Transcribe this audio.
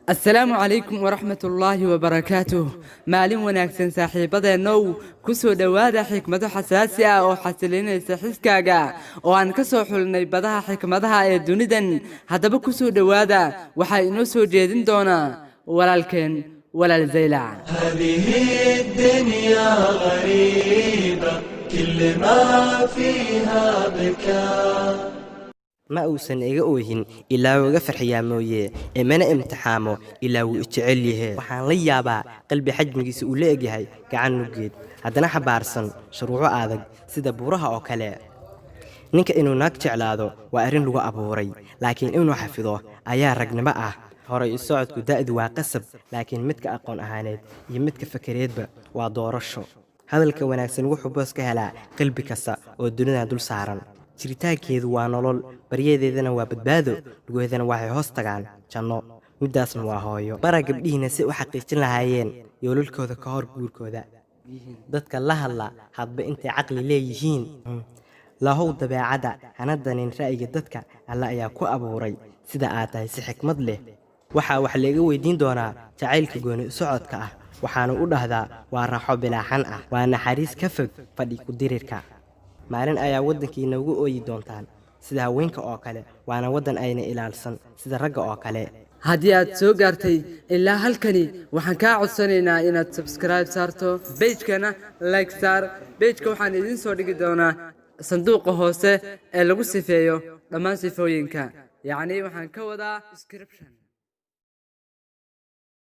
السلام عليكم ورحمة الله وبركاته. مالين وناكسن صاحبada نو kusoo dhawaada xikmado xasaasi ah oo xasilinaysa xiskaaga oo aan ka soo xulnay badaha xikmadaha ee dunidan. Haddaba kusoo dhawaada waxa inoo soo jeedin doona walaalkeen walaal Zaylac. هذه الدنيا غريبة كل ما فيها بكاء ما uusan iga oohin ilaa uu iga farxiyaa mooyee mana imtixaamo ilaa uu jecel yahay waxaan la yaabaa qalbi xajmigiisa uu leeyahay gacan nugeed haddana xabaarsan shuruuco adag sida buuraha oo kale ninka inuu naag jeclaado waa arrin lagu abuuray laakiin inuu xafido ayaa ragnimo ah horay u socodku da'du waa qasab laakiin midka aqoon ahaaneed iyo midka fakireedba waa doorasho hadalka wanaagsan wuxuu boos ka helaa qalbi kasta oo dunida dul saaran jiritaankeedu waa nolol baryadeedana waa badbaado lugeedana waxay hoos tagaan janno midaasna waa hooyo bara gabdhihiina si u xaqiijin lahaayeen yoolalkooda ka hor guurkooda dadka la hadla hadba intay caqli leeyihiin lahow dabeecada hanadanin ra'yiga dadka alla ayaa ku abuuray sida aad tahay si xikmad leh waxaa wax laga weydiin doonaa jacaylka gooni socodka ah waxaanu u dhahdaa waa raaxo bilaaxan ah waa naxariis ka fog fadhi ku dirirka maalin ayaa waddankiina ugu ooyi doontaan sida haweenka oo kale waana waddan ayna ilaalsan sida ragga oo kale haddii aad soo gaartay ilaa halkani waxaan kaa codsanaynaa inaad subscribe saarto page-kana like saar page-ka waxaan idin soo dhigi doonaa sanduuqa hoose ee lagu sifeeyo dhammaan sifooyinka yacni waxaan ka wadaa description